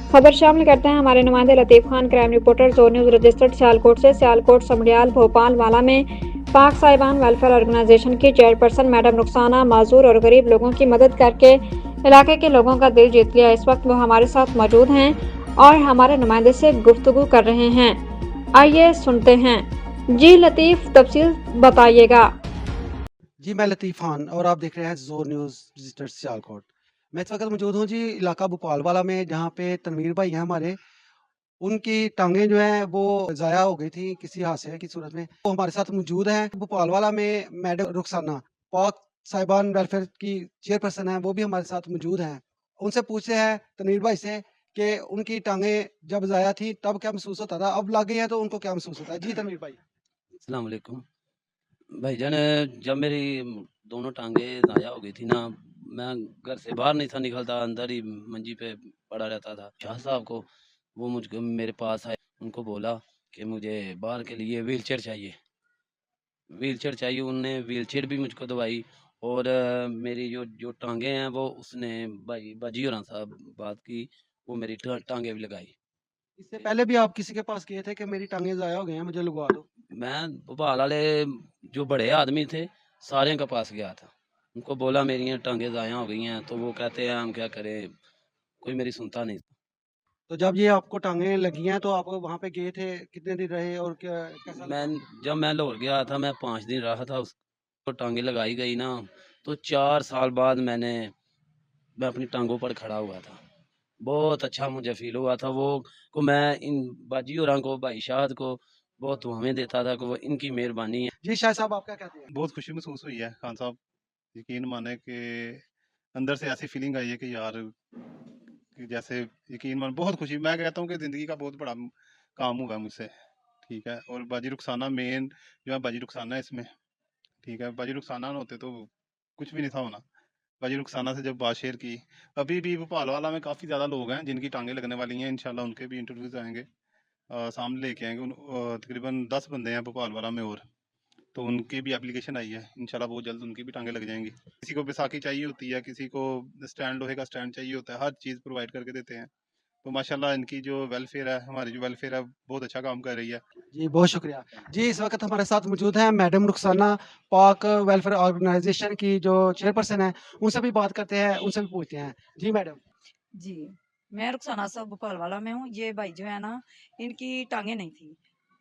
खबर शामिल करते हैं हमारे नुमाइंदे Latif Khan, crime reporter, zone news registered Sialkot से। सियालकोट, समड़ियाल, भोपाल वाला में पाक साहिबान वेलफेयर ऑर्गेनाइजेशन की चेयरपर्सन मैडम रुखसाना माजूर और गरीब लोगों की मदद करके इलाके के लोगों का दिल जीत लिया। इस वक्त वो हमारे साथ मौजूद हैं और हमारे नुमाइंदे से गुफ्तगू कर रहे हैं। आइए सुनते हैं। जी लतीफ़, तफसील बताइएगा। जी, मैं लतीफ़ खान और आप देख रहे हैं ज़ोर न्यूज़ डिजिटल सियालकोट। मैं इस वक्त मौजूद हूँ जी इलाका भोपालवाला में, जहाँ पे तनवीर भाई हैं हमारे। उनकी टाँगें जो हैं वो ज़ाया हो गई थी किसी हादसे की सूरत में। वो हमारे साथ मौजूद हैं। भोपालवाला में मैडम रुखसाना पाक साहिबान वेलफेयर की चेयरपर्सन हैं, वो भी हमारे साथ मौजूद हैं। उनसे पूछते हैं तनवीर भाई से कि उनकी टाँगें जब ज़ाया थी तब क्या महसूस होता था? अब लग गई हैं तो उनको क्या महसूस होता है? जी तनवीर भाई। अस्सलाम वालेकुम भाईजान। जब मेरी दोनों टांगे ज़ाया हो गई थी ना, मैं घर से बाहर नहीं था निकलता, अंदर ही मंजी पे पड़ा रहता था। शाह साहब को वो मुझको मेरे पास आए, उनको बोला कि मुझे बाहर के लिए व्हीलचेयर चाहिए। व्हीलचेयर चाहिए, उनने व्हीलचेयर भी मुझको दवाई। और मेरी जो टांगे हैं वो उसने भाई बाजी होना साहब बात की, वो मेरी टांगे भी लगाई। इससे पहले भी आप किसी के पास गए थे कि मेरी टाँगें ज़ाया हो गई हैं, मुझे लगवा दो? मैं भोपाल वाले जो बड़े आदमी थे सारे के पास गया था, उनको बोला मेरी टांगे ज़ाया हो गई हैं, तो वो कहते हैं हम क्या करें, कोई मेरी सुनता नहीं। तो जब ये आपको टाँगें लगी हैं तो आप वहाँ पे गए थे, कितने दिन रहे और क्या कैसा मैं लगा? जब मैं लाहौर गया था, मैं 5 दिन रहा था, उसको टांगे लगाई गई ना, तो 4 साल बाद मैं अपनी टांगों पर खड़ा हुआ था। बहुत अच्छा मुझे फील हुआ था। वो को मैं इन बाजी और को भाई शाहद को बहुत दुआएं देता था कि वो इनकी मेहरबानी है। जी, शाह साहब आप क्या कहते हैं? बहुत खुशी महसूस हुई है खान साहब। यकीन माने कि अंदर से ऐसी फीलिंग आई है कि यार कि जैसे यकीन मान बहुत खुशी। मैं कहता हूँ कि ज़िंदगी का बहुत बड़ा काम हुआ है मुझसे। ठीक है, और बाजी रुखसाना मेन जो है, बाजी रुखसाना है इसमें। ठीक है, बाजी रुखसाना ना होते तो कुछ भी नहीं था होना। बाजी रुखसाना से जब बात शेयर की, अभी भी भोपाल वाला में काफ़ी ज़्यादा लोग हैं जिनकी टांगें लगने वाली हैं। इंशाल्लाह उनके भी इंटरव्यूज आएंगे, सामने लेके आएंगे। तकरीबन 10 बंदे हैं भोपाल वाला में, और तो उनकी भी एप्लीकेशन आई है। इंशाल्लाह बहुत जल्द उनकी भी टांगें लग जाएंगी। किसी को बैसाखी चाहिए होती है, किसी को स्टैंड लोहे का स्टैंड चाहिए होता है, हर चीज़ प्रोवाइड करके देते हैं। तो माशाल्लाह इनकी जो वेलफेयर है, हमारी जो वेलफेयर है, बहुत अच्छा काम कर रही है। जी, बहुत शुक्रिया। जी, इस वक़्त हमारे साथ मौजूद हैं मैडम रुखसाना, पाक वेलफेयर ऑर्गनाइज़ेशन की जो चेयरपर्सन हैं, उनसे भी बात करते हैं, उनसे भी पूछते हैं। जी मैडम। जी, मैं रुखसाना साहब भोपालवाला में हूँ। ये भाई जो है ना, इनकी टाँगें नहीं थी।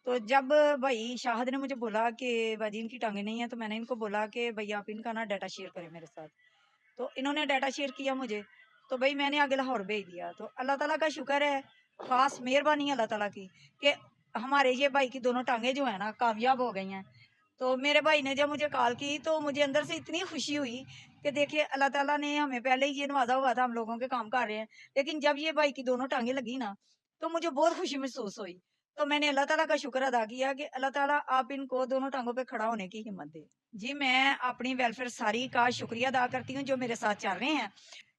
तो जब भाई शाहद ने मुझे बोला कि भाजी इनकी टाँगें नहीं हैं, तो मैंने इनको बोला कि भैया आप इनका ना डाटा शेयर करें मेरे साथ। तो इन्होंने डाटा शेयर किया मुझे, तो भई मैंने आगे लाहौर भेज दिया। तो अल्लाह ताला का शुक्र है, ख़ास मेहरबानी है अल्लाह ताला की कि हमारे ये भाई की दोनों टाँगें जो हैं ना, कामयाब हो गई हैं। तो मेरे भाई ने जब मुझे कॉल की, तो मुझे अंदर से इतनी खुशी हुई कि देखिए अल्लाह ताला ने हमें पहले ही ये नवाजा हुआ था, हम लोगों के काम कर रहे हैं। लेकिन जब ये भाई की दोनों टांगे लगी ना, तो मुझे बहुत खुशी महसूस हुई। तो मैंने अल्लाह ताला का शुक्र अदा किया कि अल्लाह ताला आप इनको दोनों टांगों पे खड़ा होने की हिम्मत दे। जी, मैं अपनी वेलफेयर सारी का शुक्रिया अदा करती हूँ जो मेरे साथ चल रहे हैं।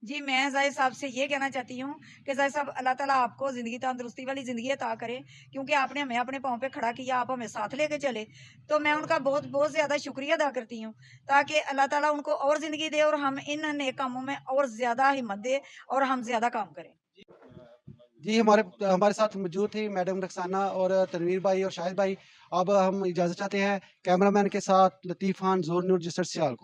जी, मैं ज़ाहिर साहब से ये कहना चाहती हूँ कि ज़ाहिर साहब अल्लाह ताला आपको ज़िंदगी तंदुरुस्ती वाली ज़िंदगी अता करे, क्योंकि आपने हमें अपने पाँव पे खड़ा किया, आप हमें साथ लेके चले। तो मैं उनका बहुत-बहुत ज़्यादा शुक्रिया अदा करती हूँ, ताकि अल्लाह ताला उनको और ज़िंदगी दे और हम इन नेक कामों में और ज़्यादा हिम्मत दे और हम ज़्यादा काम करें। जी, हमारे हमारे साथ मौजूद थी मैडम रुखसाना और तनवीर भाई और शाहिद भाई। अब हम इजाज़त चाहते हैं कैमरामैन के साथ लतीफ़ खान, ज़ोर न्यूज़ डिजिटल सियालकोट।